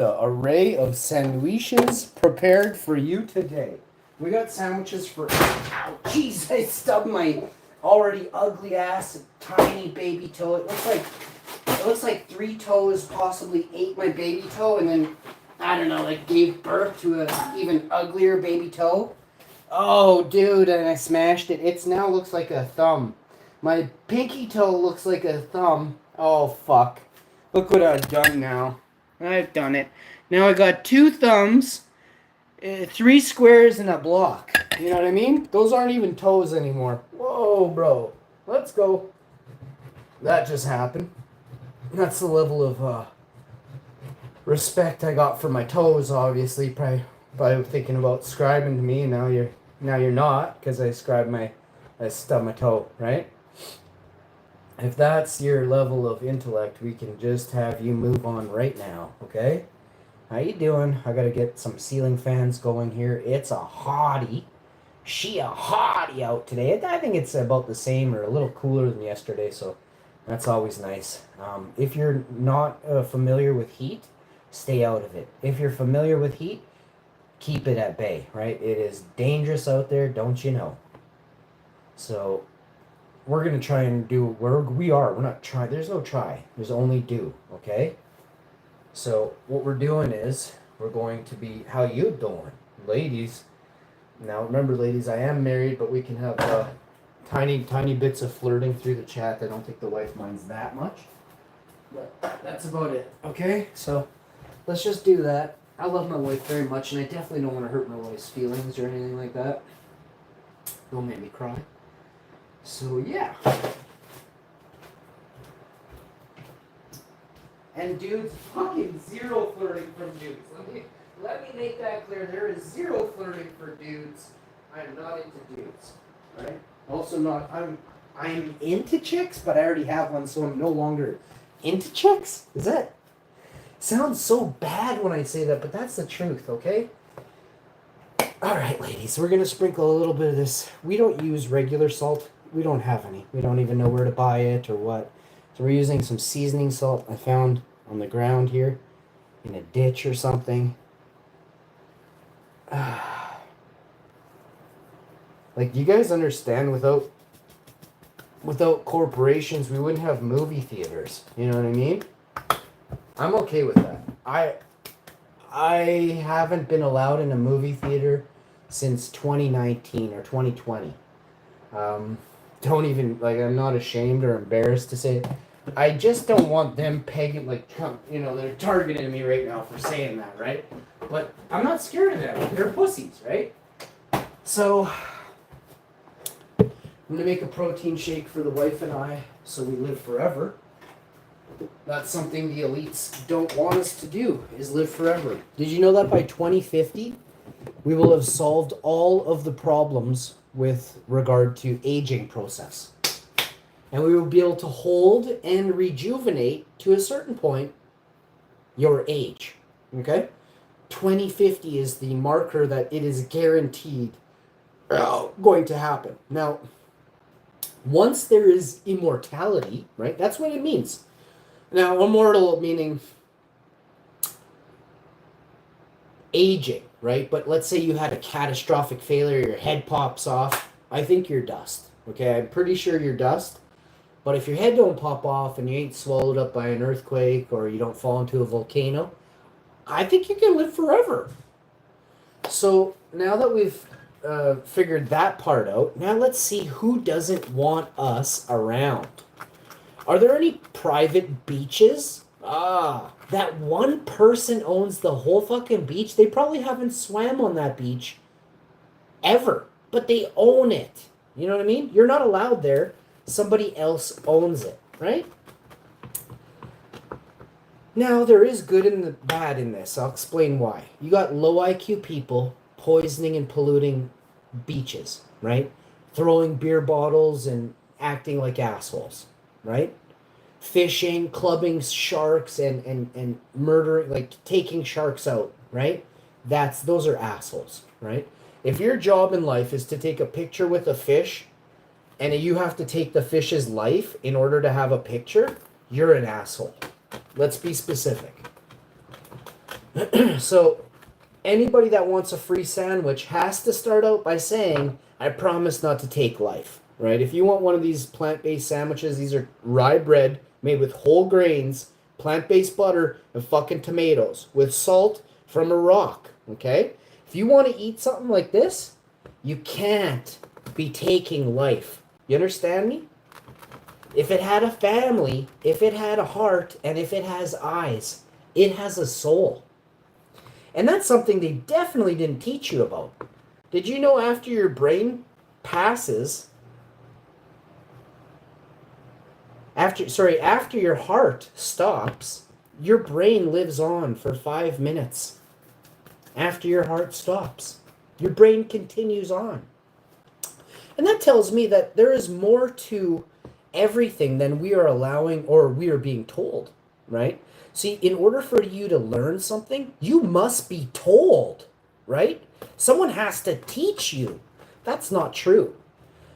The array of sandwiches prepared for you today. We got sandwiches for. Oh, jeez, I stubbed my already ugly ass tiny baby toe. It looks like 3 toes possibly ate my baby toe, and then I don't know, like gave birth to a even uglier baby toe. Oh, dude, and I smashed it. It's now looks like a thumb. My pinky toe looks like a thumb. Oh, fuck. Look what I've done now. I've done it. Now I got 2 thumbs, 3 squares, and a block. You know what I mean? Those aren't even toes anymore. Whoa, bro. Let's go. That just happened. That's the level of respect I got for my toes, obviously, probably by thinking about scribing to me, and now you're not, because I stubbed my toe, right? If that's your level of intellect, we can just have you move on right now, okay? How you doing? I gotta get some ceiling fans going here. It's a hottie. A hottie out today. I think it's about the same or a little cooler than yesterday, so that's always nice. If you're not familiar with heat, stay out of it. If you're familiar with heat, keep it at bay, right? It is dangerous out there, don't you know? So we're going to try and do we're not trying. There's no try. There's only do, okay? So what we're doing is we're going to be, how you doing, ladies? Now remember, ladies, I am married, but we can have tiny bits of flirting through the chat. I don't think the wife minds that much. But that's about it, okay? So let's just do that. I love my wife very much, and I definitely don't want to hurt my wife's feelings or anything like that. Don't make me cry. So yeah. And dudes, fucking zero flirting from dudes. Let me make that clear. There is zero flirting for dudes. I am not into dudes. Right? Also not I'm into chicks, but I already have one, so I'm no longer into chicks? Is that sounds so bad when I say that, but that's the truth, okay? Alright, ladies, we're gonna sprinkle a little bit of this. We don't use regular salt. We don't have any. We don't even know where to buy it or what. So we're using some seasoning salt I found on the ground here in a ditch or something. Like, do you guys understand, without corporations, we wouldn't have movie theaters. You know what I mean? I'm okay with that. I haven't been allowed in a movie theater since 2019 or 2020. Don't even, like, I'm not ashamed or embarrassed to say it. I just don't want them pegging, like, they're targeting me right now for saying that, right? But I'm not scared of them. They're pussies, right? So I'm going to make a protein shake for the wife and I so we live forever. That's something the elites don't want us to do, is live forever. Did you know that by 2050, we will have solved all of the problems with regard to aging process? And we will be able to hold and rejuvenate, to a certain point, your age. Okay? 2050 is the marker that it is guaranteed going to happen. Now, once there is immortality, right? That's what it means. Now, immortal meaning aging, right? But let's say you had a catastrophic failure, your head pops off. I think you're dust, okay? I'm pretty sure you're dust. But if your head don't pop off and you ain't swallowed up by an earthquake or you don't fall into a volcano, I think you can live forever. So now that we've figured that part out, now let's see who doesn't want us around. Are there any private beaches? That one person owns the whole fucking beach. They probably haven't swam on that beach ever, but they own it. You know what I mean? You're not allowed there. Somebody else owns it, right? Now, there is good and the bad in this. I'll explain why. You got low IQ people poisoning and polluting beaches, right? Throwing beer bottles and acting like assholes, right? Fishing, clubbing sharks, and murdering, like taking sharks out, right? Those are assholes, right? If your job in life is to take a picture with a fish and you have to take the fish's life in order to have a picture, you're an asshole. Let's be specific. So anybody that wants a free sandwich has to start out by saying, I promise not to take life, right? If you want one of these plant-based sandwiches, these are rye bread made with whole grains, plant-based butter, and fucking tomatoes with salt from a rock, okay? If you want to eat something like this, you can't be taking life. You understand me? If it had a family, if it had a heart, and if it has eyes, it has a soul. And that's something they definitely didn't teach you about. Did you know after your brain passes, after your heart stops, your brain lives on for 5 minutes. After your heart stops, your brain continues on. And that tells me that there is more to everything than we are allowing or we are being told, right? See, in order for you to learn something, you must be told, right? Someone has to teach you. That's not true.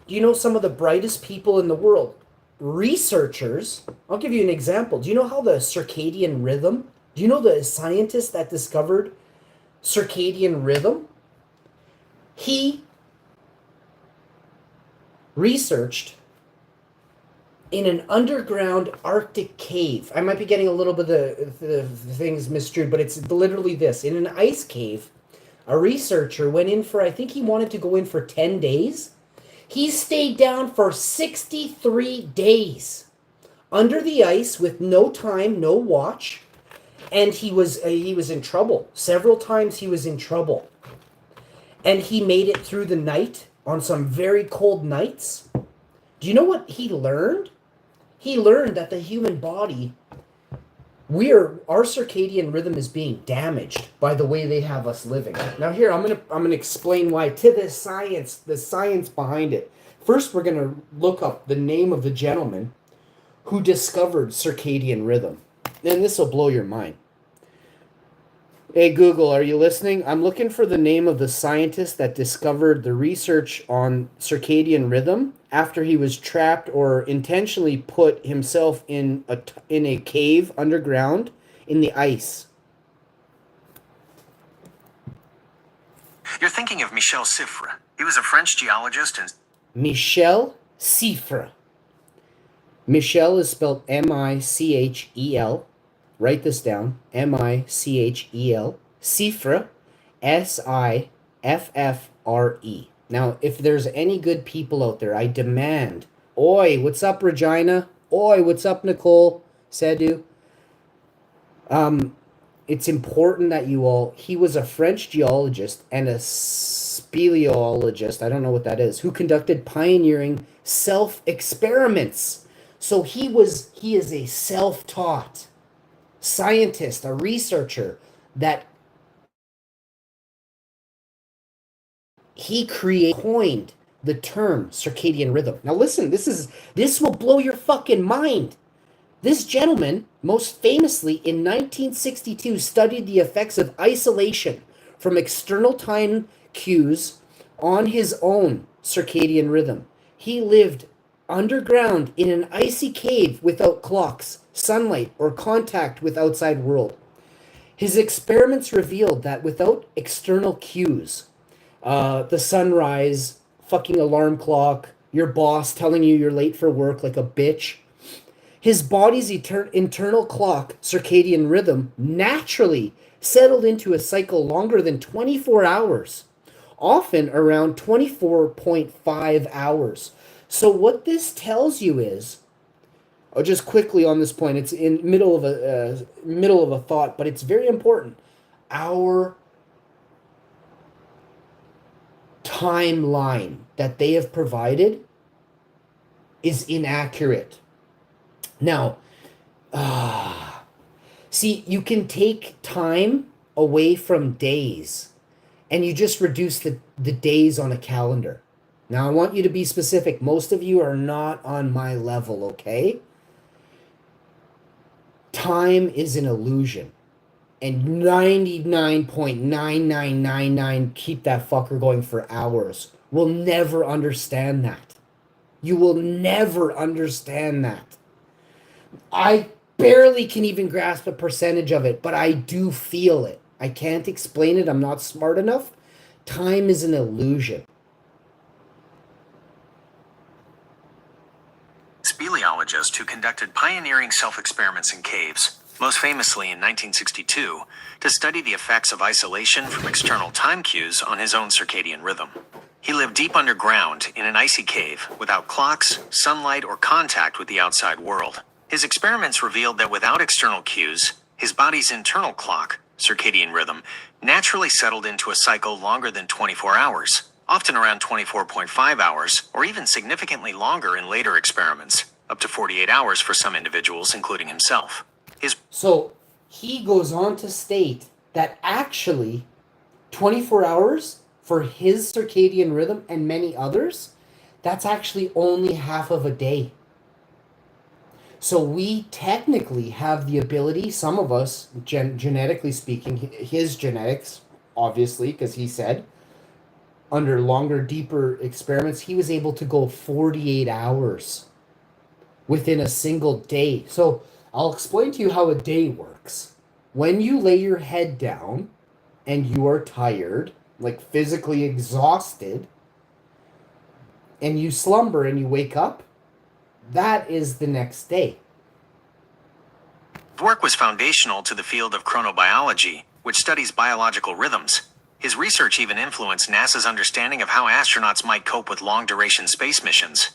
Do you know some of the brightest people in the world? Researchers. I'll give you an example. Do you know how the circadian rhythm? Do you know the scientist that discovered circadian rhythm? He researched in an underground Arctic cave. I might be getting a little bit of the things misstrued, but it's literally this. In an ice cave, a researcher went in for, I think he wanted to go in for 10 days. He stayed down for 63 days under the ice with no time, no watch, and he was in trouble. Several times he was in trouble. And he made it through the night on some very cold nights. Do you know what he learned? He learned that the human body, our circadian rhythm is being damaged by the way they have us living. Now here, I'm gonna explain why to the science behind it. First, we're gonna look up the name of the gentleman who discovered circadian rhythm. And this will blow your mind. Hey Google, are you listening? I'm looking for the name of the scientist that discovered the research on circadian rhythm after he was trapped or intentionally put himself in a cave underground in the ice. You're thinking of Michel Siffre. He was a French geologist and... Michel Siffre. Michel is spelled Michel. Write this down. Michel. Siffre. Siffre. Now, if there's any good people out there, I demand. Oi, what's up, Regina? Oi, what's up, Nicole? Sadu. It's important that you all... He was a French geologist and a speleologist, I don't know what that is, who conducted pioneering self-experiments. So he is a self-taught scientist, a researcher that he coined the term circadian rhythm. Now listen, this will blow your fucking mind. This gentleman, most famously in 1962, studied the effects of isolation from external time cues on his own circadian rhythm. He lived underground in an icy cave without clocks, sunlight, or contact with outside world. His experiments revealed that without external cues, the sunrise, fucking alarm clock, your boss telling you you're late for work like a bitch, his body's internal clock, circadian rhythm, naturally settled into a cycle longer than 24 hours, often around 24.5 hours. So what this tells you is, just quickly on this point, it's in middle of a thought, but it's very important. Our timeline that they have provided is inaccurate. Now, see, you can take time away from days and you just reduce the days on a calendar. Now, I want you to be specific. Most of you are not on my level, okay? Time is an illusion. And 99.9999 keep that fucker going for hours will never understand that. You will never understand that. I barely can even grasp a percentage of it, but I do feel it. I can't explain it. I'm not smart enough. Time is an Speleologist who conducted pioneering self-experiments in caves, most famously in 1962, to study the effects of isolation from external time cues on his own circadian rhythm. He lived deep underground in an icy cave without clocks, sunlight, or contact with the outside world. His experiments revealed that without external cues, his body's internal clock, circadian rhythm, naturally settled into a cycle longer than 24 hours, often around 24.5 hours, or even significantly longer in later experiments, up to 48 hours for some individuals, including himself. So he goes on to state that actually 24 hours for his circadian rhythm and many others, that's actually only half of a day. So we technically have the ability, some of us, genetically speaking, his genetics, obviously, because he said, under longer, deeper experiments, he was able to go 48 hours within a single day. So I'll explain to you how a day works. When you lay your head down and you are tired, like physically exhausted, and you slumber and you wake up, that is the next day. His work was foundational to the field of chronobiology, which studies biological rhythms. His research even influenced NASA's understanding of how astronauts might cope with long-duration space missions.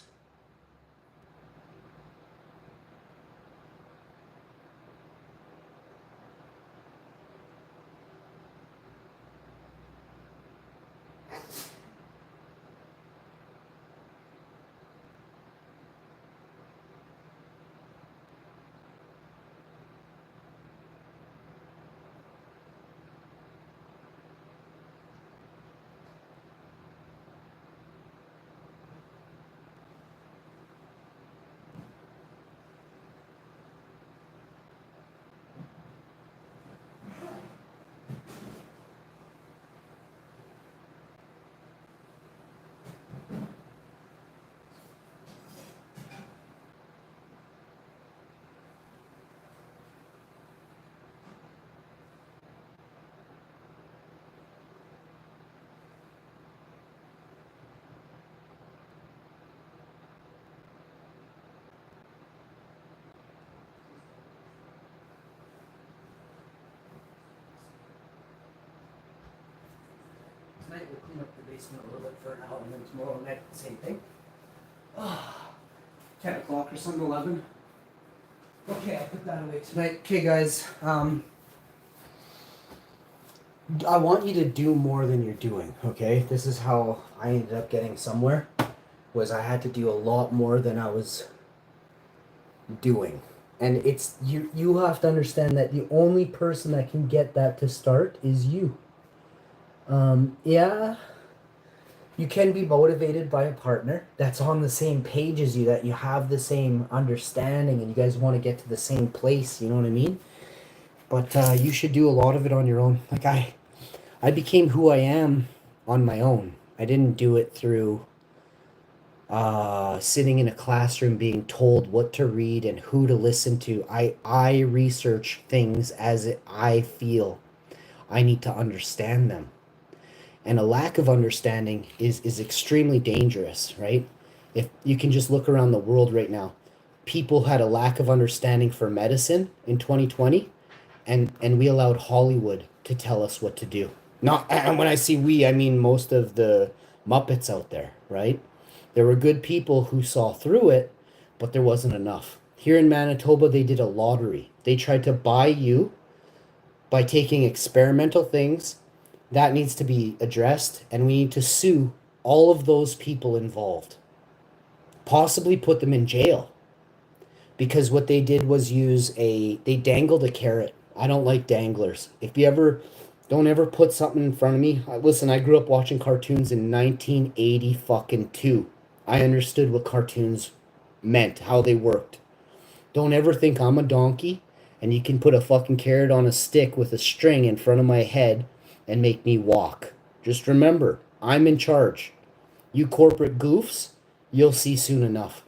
Tonight we'll clean up the basement a little bit for an hour, and then tomorrow night the same thing. 10 o'clock or something, 11. Okay, I'll put that away tonight. Okay, guys, I want you to do more than you're doing, okay? This is how I ended up getting somewhere, was I had to do a lot more than I was doing. And it's, you have to understand that the only person that can get that to start is you. Yeah, you can be motivated by a partner that's on the same page as you, that you have the same understanding and you guys want to get to the same place, you know what I mean? But you should do a lot of it on your own. Like I became who I am on my own. I didn't do it through sitting in a classroom being told what to read and who to listen to. I research things as I feel I need to understand them. And a lack of understanding is extremely dangerous, right? If you can just look around the world right now, people had a lack of understanding for medicine in 2020, and we allowed Hollywood to tell us what to do. Not, and when I see we, I mean most of the Muppets out there, right? There were good people who saw through it, but there wasn't enough. Here in Manitoba, they did a lottery. They tried to buy you by taking experimental things. That needs to be addressed, and we need to sue all of those people involved. Possibly put them in jail. Because what they did was they dangled a carrot. I don't like danglers. Don't ever put something in front of me. Listen, I grew up watching cartoons in 1982. I understood what cartoons meant, how they worked. Don't ever think I'm a donkey and you can put a fucking carrot on a stick with a string in front of my head and make me walk. Just remember, I'm in charge. You corporate goofs, you'll see soon enough.